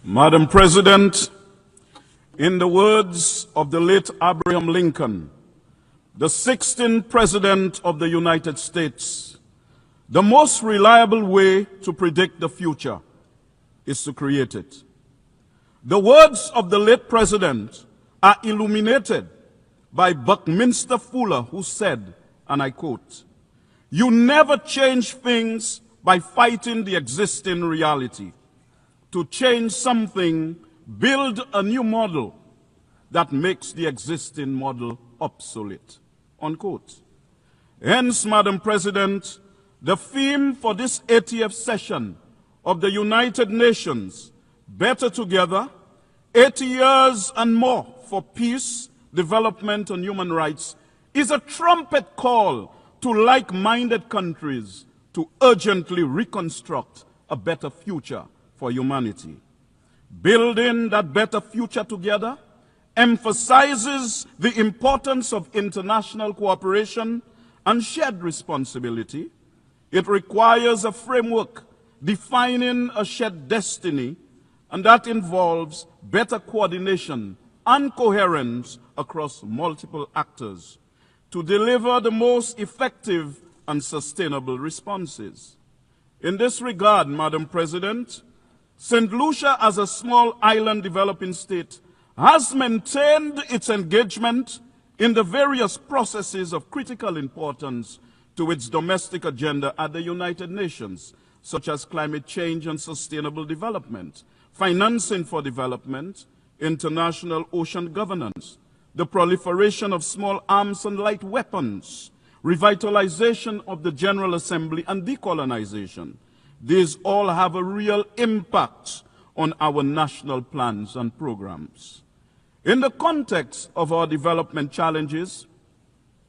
Madam President, in the words of the late Abraham Lincoln, the 16th President of the United States, the most reliable way to predict the future is to create it. The words of the late President are illuminated by Buckminster Fuller, who said, and I quote, "You never change things by fighting the existing reality. To change something, build a new model that makes the existing model obsolete." Unquote. Hence, Madam President, the theme for this 80th session of the United Nations, Better Together, 80 years and more for peace, development, and human rights, is a trumpet call to like-minded countries to urgently reconstruct a better future for humanity. Building that better future together emphasizes the importance of international cooperation and shared responsibility. It requires a framework defining a shared destiny, and that involves better coordination and coherence across multiple actors to deliver the most effective and sustainable responses. In this regard, Madam President, St. Lucia, as a small island developing state, has maintained its engagement in the various processes of critical importance to its domestic agenda at the United Nations, such as climate change and sustainable development, financing for development, international ocean governance, the proliferation of small arms and light weapons, revitalization of the General Assembly, and decolonization. These all have a real impact on our national plans and programs. In the context of our development challenges,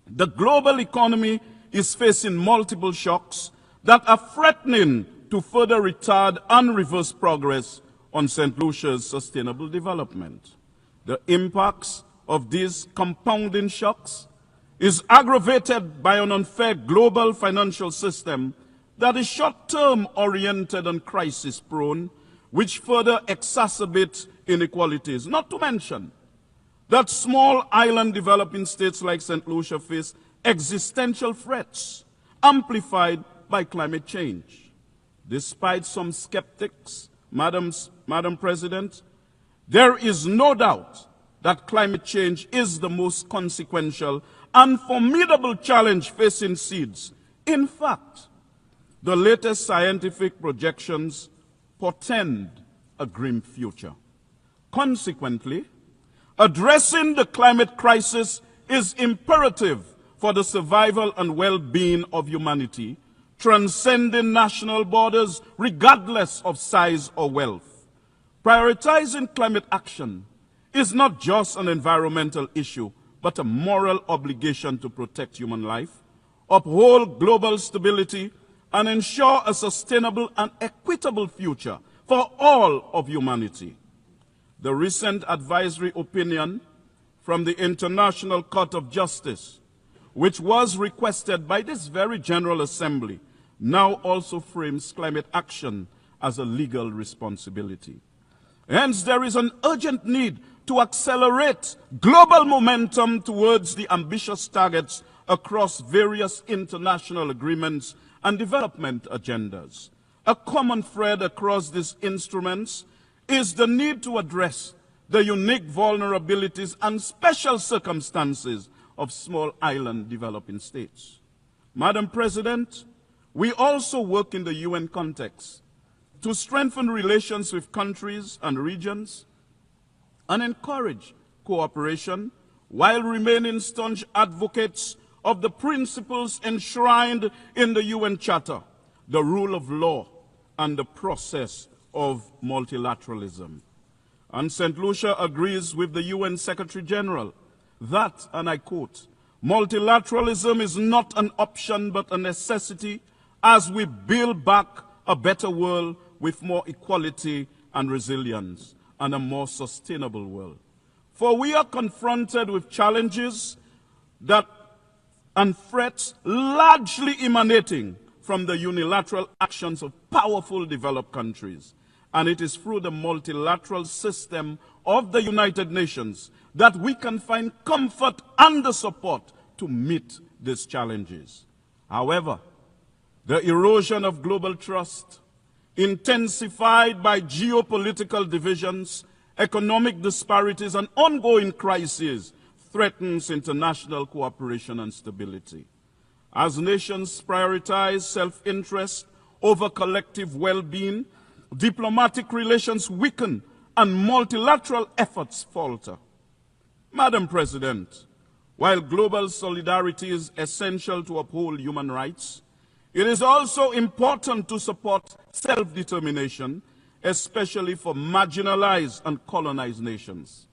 the global economy is facing multiple shocks that are threatening to further retard and reverse progress on St. Lucia's sustainable development. The impacts of these compounding shocks is aggravated by an unfair global financial system that is short-term oriented and crisis-prone, which further exacerbates inequalities. Not to mention that small island developing states like St. Lucia face existential threats amplified by climate change. Despite some skeptics, Madam President, there is no doubt that climate change is the most consequential and formidable challenge facing seeds. In fact, the latest scientific projections portend a grim future. Consequently, addressing the climate crisis is imperative for the survival and well-being of humanity, transcending national borders regardless of size or wealth. Prioritizing climate action is not just an environmental issue, but a moral obligation to protect human life, uphold global stability, and ensure a sustainable and equitable future for all of humanity. The recent advisory opinion from the International Court of Justice, which was requested by this very General Assembly, now also frames climate action as a legal responsibility. Hence, there is an urgent need to accelerate global momentum towards the ambitious targets across various international agreements and development agendas. A common thread across these instruments is the need to address the unique vulnerabilities and special circumstances of small island developing states. Madam President, we also work in the UN context to strengthen relations with countries and regions and encourage cooperation while remaining staunch advocates of the principles enshrined in the UN Charter, the rule of law, and the process of multilateralism. And St. Lucia agrees with the UN Secretary General that, and I quote, "Multilateralism is not an option but a necessity as we build back a better world with more equality and resilience and a more sustainable world. For we are confronted with challenges and threats largely emanating from the unilateral actions of powerful developed countries. and it is through the multilateral system of the United Nations that we can find comfort and the support to meet these challenges. However, the erosion of global trust, intensified by geopolitical divisions, economic disparities, and ongoing crises, threatens international cooperation and stability. As nations prioritize self-interest over collective well-being, diplomatic relations weaken and multilateral efforts falter. Madam President, while global solidarity is essential to uphold human rights, it is also important to support self-determination, especially for marginalized and colonized nations.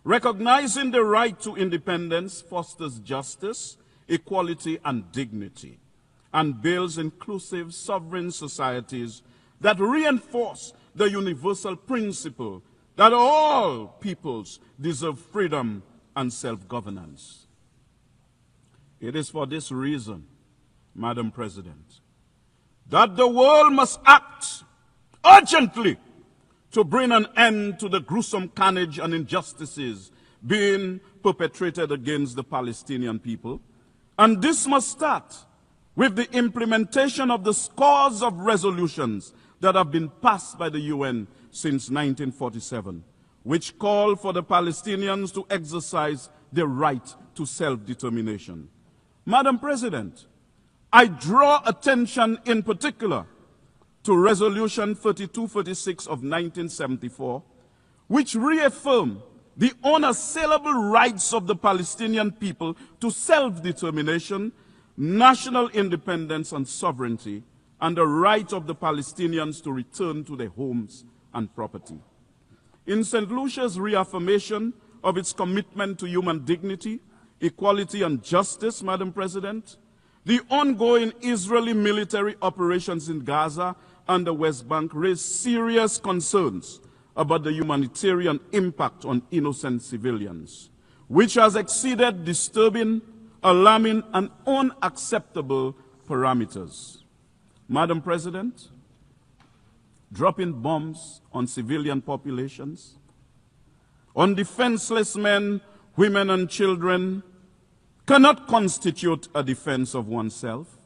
Recognizing the right to independence fosters justice, equality, and dignity, and builds inclusive, sovereign societies that reinforce the universal principle that all peoples deserve freedom and self-governance. It is for this reason, Madam President, that the world must act urgently to bring an end to the gruesome carnage and injustices being perpetrated against the Palestinian people. And this must start with the implementation of the scores of resolutions that have been passed by the UN since 1947, which call for the Palestinians to exercise their right to self-determination. Madam President, I draw attention in particular to Resolution 3246 of 1974, which reaffirmed the unassailable rights of the Palestinian people to self-determination, national independence and sovereignty, and the right of the Palestinians to return to their homes and property. In St. Lucia's reaffirmation of its commitment to human dignity, equality and justice, Madam President, the ongoing Israeli military operations in Gaza and the West Bank raise serious concerns about the humanitarian impact on innocent civilians, which has exceeded disturbing, alarming, and unacceptable parameters. Madam President, dropping bombs on civilian populations, on defenseless men, women, and children cannot constitute a defense of oneself.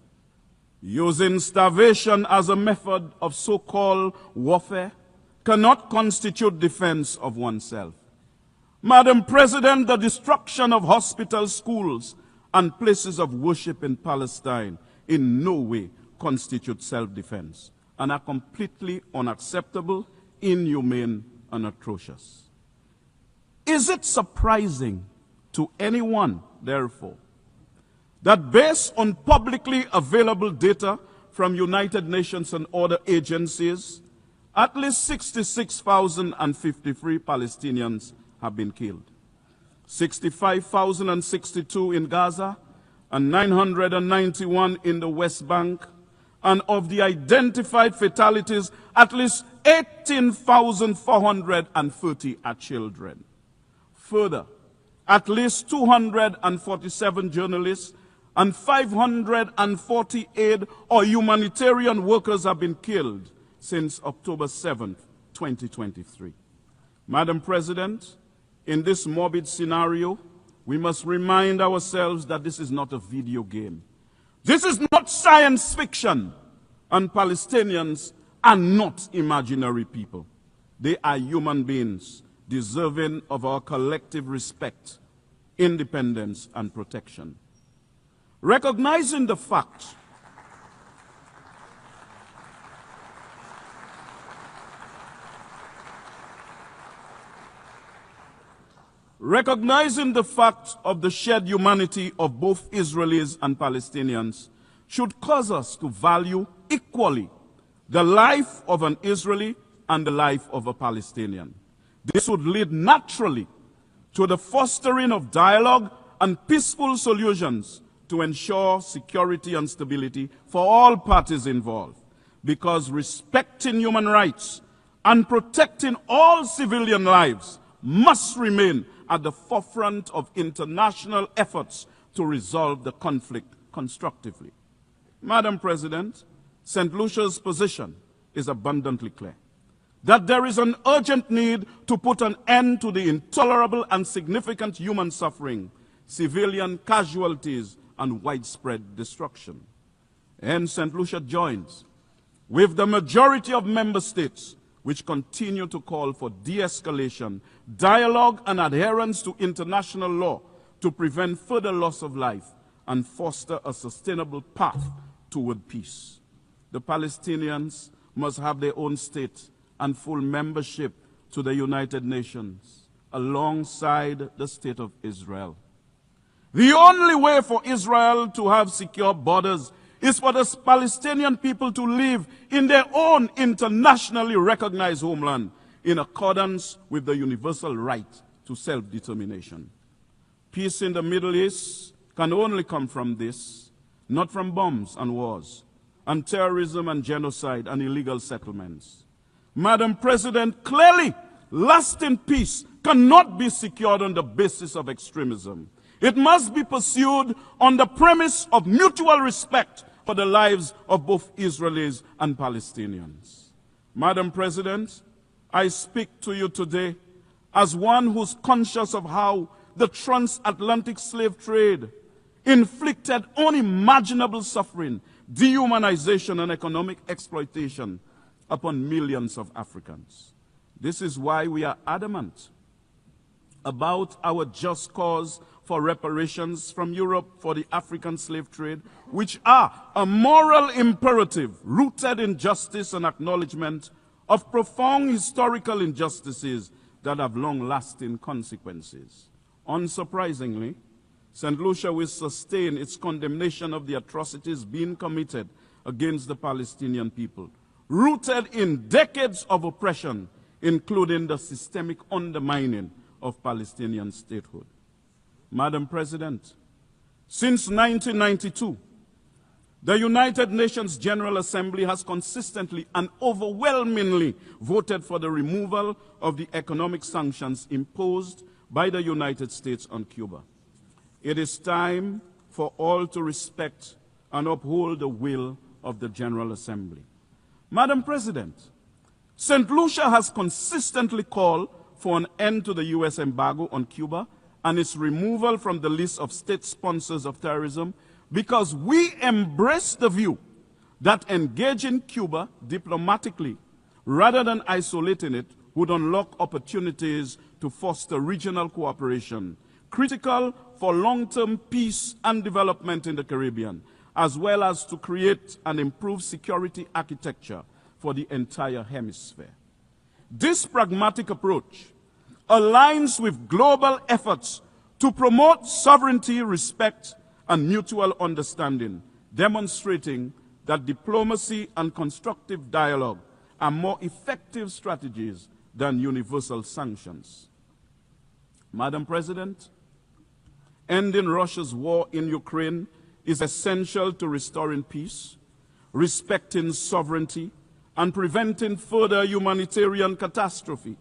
Using starvation as a method of so-called warfare cannot constitute defense of oneself. Madam President, the destruction of hospitals, schools, and places of worship in Palestine in no way constitute self-defense and are completely unacceptable, inhumane, and atrocious. Is it surprising to anyone, therefore, that based on publicly available data from United Nations and other agencies, at least 66,053 Palestinians have been killed, 65,062 in Gaza, and 991 in the West Bank, and of the identified fatalities, at least 18,430 are children. Further, at least 247 journalists and 540 aid or humanitarian workers have been killed since October 7th, 2023. Madam President, in this morbid scenario, we must remind ourselves that this is not a video game. This is not science fiction, and Palestinians are not imaginary people. They are human beings deserving of our collective respect, independence, and protection. Recognizing the fact of the shared humanity of both Israelis and Palestinians should cause us to value equally the life of an Israeli and the life of a Palestinian. This would lead naturally to the fostering of dialogue and peaceful solutions to ensure security and stability for all parties involved, because respecting human rights and protecting all civilian lives must remain at the forefront of international efforts to resolve the conflict constructively. Madam President, St. Lucia's position is abundantly clear. that there is an urgent need to put an end to the intolerable and significant human suffering, civilian casualties, and widespread destruction. Hence, St. Lucia joins with the majority of member states which continue to call for de-escalation, dialogue, and adherence to international law to prevent further loss of life and foster a sustainable path toward peace. The Palestinians must have their own state and full membership to the United Nations alongside the state of Israel. The only way for Israel to have secure borders is for the Palestinian people to live in their own internationally recognized homeland in accordance with the universal right to self-determination. Peace in the Middle East can only come from this, not from bombs and wars, and terrorism and genocide and illegal settlements. Madam President, clearly, lasting peace cannot be secured on the basis of extremism. It must be pursued on the premise of mutual respect for the lives of both Israelis and Palestinians. Madam President, I speak to you today as one who's conscious of how the transatlantic slave trade inflicted unimaginable suffering, dehumanization, and economic exploitation upon millions of Africans. This is why we are adamant about our just cause for reparations from Europe for the African slave trade, which are a moral imperative rooted in justice and acknowledgement of profound historical injustices that have long-lasting consequences. Unsurprisingly, St. Lucia will sustain its condemnation of the atrocities being committed against the Palestinian people, rooted in decades of oppression, including the systemic undermining of Palestinian statehood. Madam President, since 1992, the United Nations General Assembly has consistently and overwhelmingly voted for the removal of the economic sanctions imposed by the United States on Cuba. It is time for all to respect and uphold the will of the General Assembly. Madam President, St. Lucia has consistently called for an end to the U.S. embargo on Cuba and its removal from the list of state sponsors of terrorism because we embrace the view that engaging Cuba diplomatically rather than isolating it would unlock opportunities to foster regional cooperation, critical for long-term peace and development in the Caribbean, as well as to create and improve security architecture for the entire hemisphere. This pragmatic approach aligns with global efforts to promote sovereignty, respect, and mutual understanding, demonstrating that diplomacy and constructive dialogue are more effective strategies than universal sanctions. Madam President, ending Russia's war in Ukraine is essential to restoring peace, respecting sovereignty, and preventing further humanitarian catastrophe.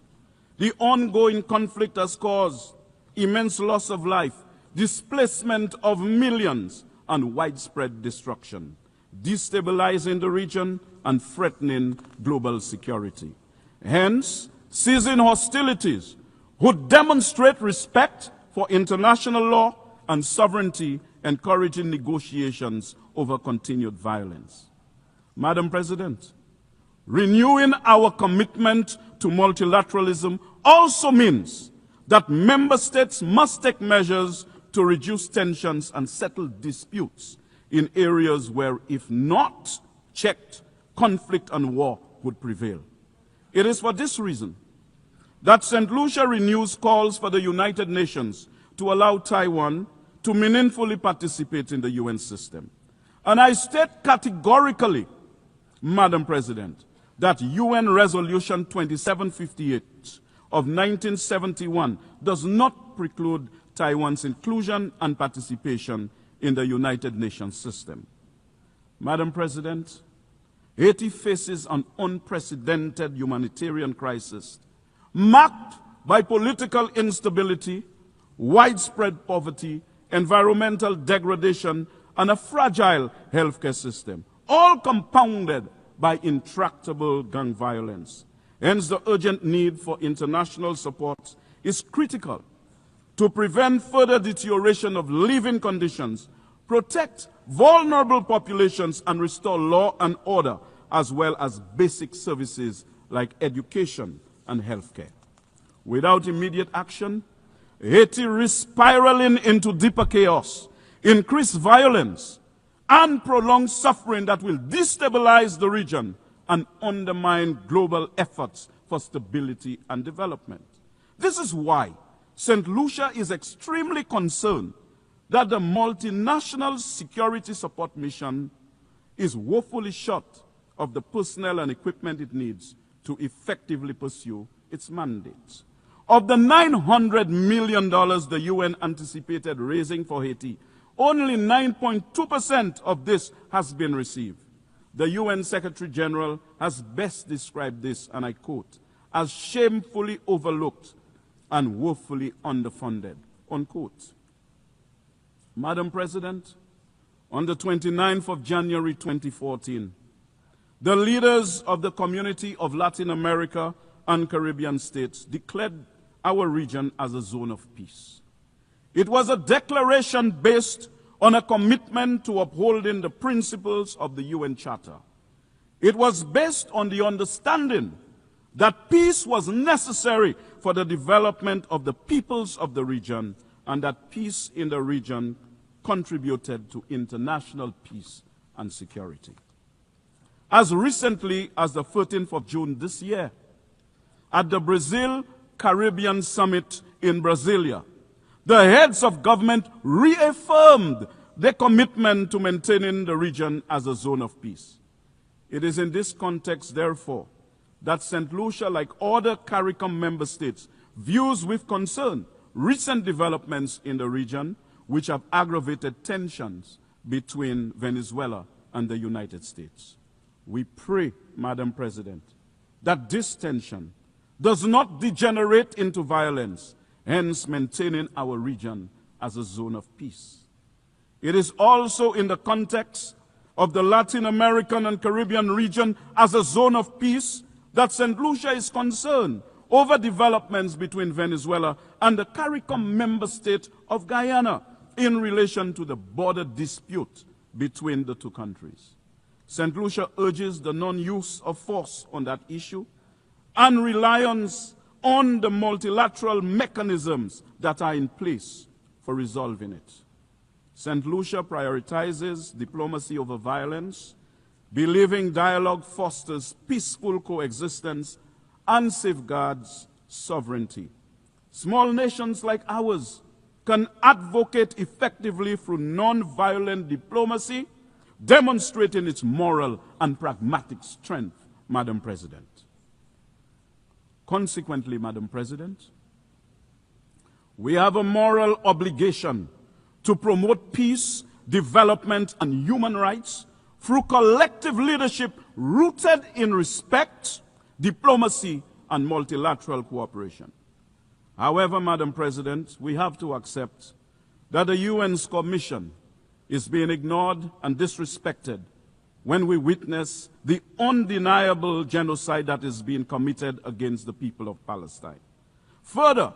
The ongoing conflict has caused immense loss of life, displacement of millions, and widespread destruction, destabilizing the region and threatening global security. Hence, ceasing hostilities would demonstrate respect for international law and sovereignty, encouraging negotiations over continued violence. Madam President, renewing our commitment to multilateralism also means that member states must take measures to reduce tensions and settle disputes in areas where, if not checked, conflict and war would prevail. It is for this reason that St. Lucia renews calls for the United Nations to allow Taiwan to meaningfully participate in the UN system. And I state categorically, Madam President, that UN Resolution 2758 of 1971 does not preclude Taiwan's inclusion and participation in the United Nations system. Madam President, Haiti faces an unprecedented humanitarian crisis marked by political instability, widespread poverty, environmental degradation, and a fragile healthcare system, all compounded by intractable gang violence. Hence, the urgent need for international support is critical to prevent further deterioration of living conditions, protect vulnerable populations, and restore law and order, as well as basic services like education and healthcare. Without immediate action, Haiti risks spiraling into deeper chaos, increased violence, and prolonged suffering that will destabilize the region and undermine global efforts for stability and development. This is why St. Lucia is extremely concerned that the multinational security support mission is woefully short of the personnel and equipment it needs to effectively pursue its mandate. Of the $900 million the UN anticipated raising for Haiti, only 9.2% of this has been received. The UN Secretary General has best described this, and I quote, as shamefully overlooked and woefully underfunded, unquote. Madam President, on the 29th of January 2014, the leaders of the Community of Latin America and Caribbean states declared our region as a zone of peace. It was a declaration based on a commitment to upholding the principles of the UN Charter. It was based on the understanding that peace was necessary for the development of the peoples of the region, and that peace in the region contributed to international peace and security. As recently as the 13th of June this year, at the Brazil-Caribbean Summit in Brasilia, the heads of government reaffirmed their commitment to maintaining the region as a zone of peace. It is in this context, therefore, that St. Lucia, like other CARICOM member states, views with concern recent developments in the region which have aggravated tensions between Venezuela and the United States. We pray, Madam President, that this tension does not degenerate into violence, hence maintaining our region as a zone of peace. It is also in the context of the Latin American and Caribbean region as a zone of peace that St. Lucia is concerned over developments between Venezuela and the CARICOM member state of Guyana in relation to the border dispute between the two countries. St. Lucia urges the non-use of force on that issue and reliance on the multilateral mechanisms that are in place for resolving it. St. Lucia prioritizes diplomacy over violence, believing dialogue fosters peaceful coexistence and safeguards sovereignty. Small nations like ours can advocate effectively through non-violent diplomacy, demonstrating its moral and pragmatic strength, Madam President. Consequently, Madam President, we have a moral obligation to promote peace, development, and human rights through collective leadership rooted in respect, diplomacy, and multilateral cooperation. However, Madam President, we have to accept that the UN's commission is being ignored and disrespected when we witness the undeniable genocide that is being committed against the people of Palestine. Further,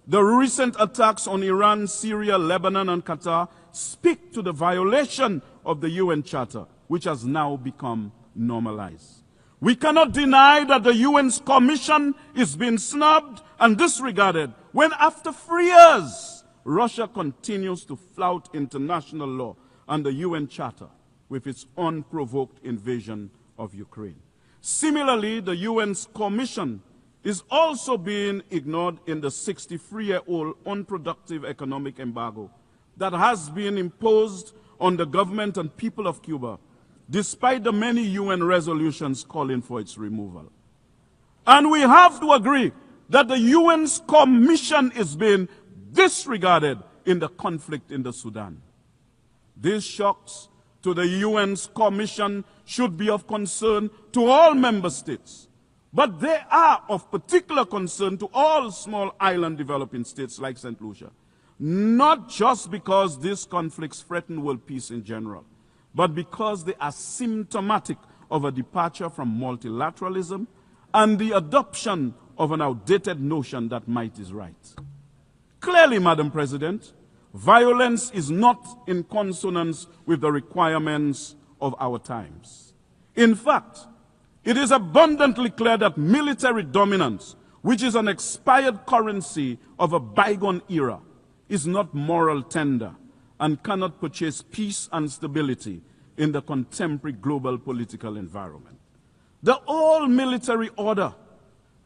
the recent attacks on Iran, Syria, Lebanon, and Qatar speak to the violation of the UN Charter, which has now become normalized. We cannot deny that the UN's commission is being snubbed and disregarded when, after 3 years, Russia continues to flout international law and the UN Charter with its unprovoked invasion of Ukraine. Similarly, the UN's commission is also being ignored in the 63-year-old unproductive economic embargo that has been imposed on the government and people of Cuba, despite the many UN resolutions calling for its removal. And we have to agree that the UN's commission is being disregarded in the conflict in the Sudan. These shocks to the UN's commission should be of concern to all member states, but they are of particular concern to all small island developing states like St. Lucia, not just because these conflicts threaten world peace in general, but because they are symptomatic of a departure from multilateralism and the adoption of an outdated notion that might is right. Clearly, Madam President, violence is not in consonance with the requirements of our times. In fact, it is abundantly clear that military dominance, which is an expired currency of a bygone era, is not moral tender and cannot purchase peace and stability in the contemporary global political environment. The old military order,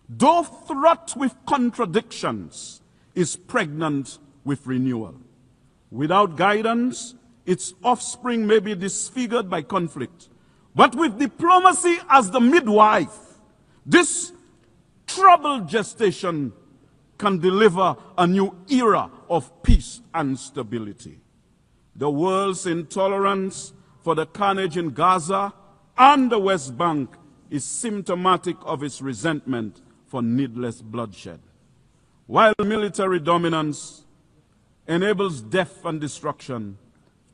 though fraught with contradictions, is pregnant with renewal. Without guidance, its offspring may be disfigured by conflict. But with diplomacy as the midwife, this troubled gestation can deliver a new era of peace and stability. The world's intolerance for the carnage in Gaza and the West Bank is symptomatic of its resentment for needless bloodshed. While military dominance enables death and destruction,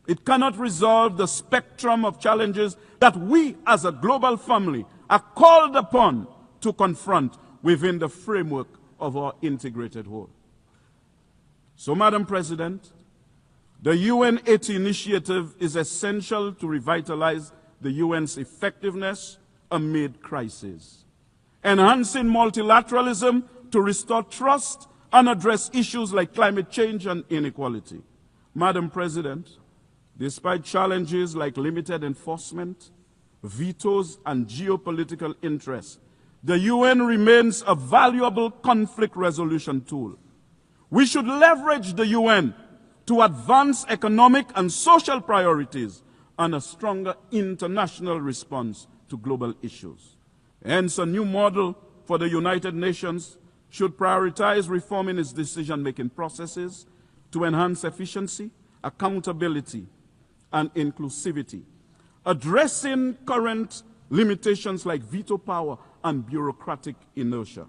it cannot resolve the spectrum of challenges that we as a global family are called upon to confront within the framework of our integrated whole. So, Madam President, the UN 80 initiative is essential to revitalize the UN's effectiveness amid crisis, enhancing multilateralism to restore trust and address issues like climate change and inequality. Madam President, despite challenges like limited enforcement, vetoes, and geopolitical interests, the UN remains a valuable conflict resolution tool. We should leverage the UN to advance economic and social priorities and a stronger international response to global issues. Hence, a new model for the United Nations should prioritize reforming its decision-making processes to enhance efficiency, accountability, and inclusivity, addressing current limitations like veto power and bureaucratic inertia.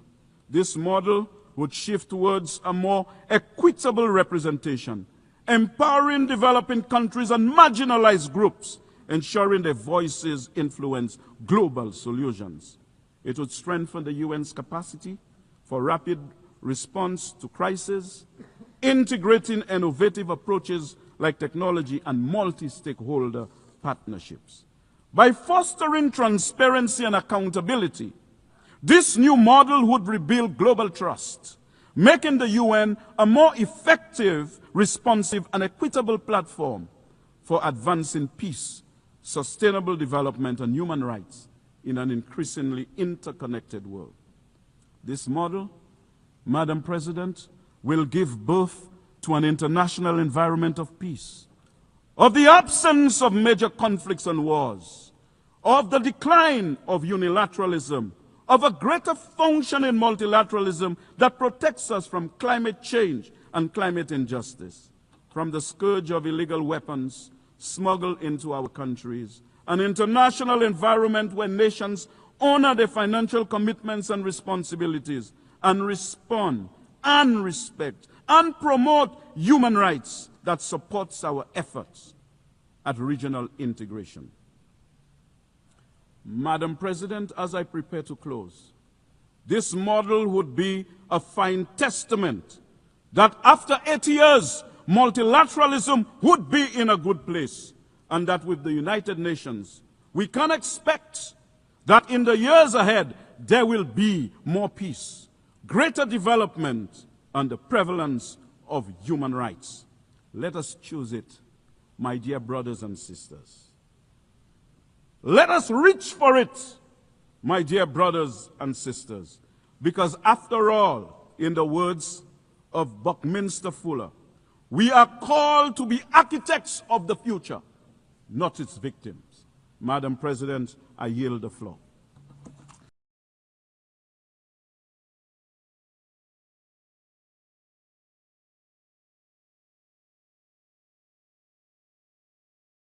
This model would shift towards a more equitable representation, empowering developing countries and marginalized groups, ensuring their voices influence global solutions. It would strengthen the UN's capacity for rapid response to crisis, integrating innovative approaches like technology and multi-stakeholder partnerships. By fostering transparency and accountability, this new model would rebuild global trust, making the UN a more effective, responsive, and equitable platform for advancing peace, sustainable development, and human rights in an increasingly interconnected world. This model, Madam President, will give birth to an international environment of peace, of the absence of major conflicts and wars, of the decline of unilateralism, of a greater function in multilateralism that protects us from climate change and climate injustice, from the scourge of illegal weapons smuggled into our countries, an international environment where nations honor their financial commitments and responsibilities and respond and respect and promote human rights that supports our efforts at regional integration. Madam President, as I prepare to close, this model would be a fine testament that after 80 years, multilateralism would be in a good place, and that with the United Nations, we can expect that in the years ahead, there will be more peace, greater development, and the prevalence of human rights. Let us choose it, my dear brothers and sisters. Let us reach for it, my dear brothers and sisters, because after all, in the words of Buckminster Fuller, we are called to be architects of the future, not its victims. Madam President, I yield the floor.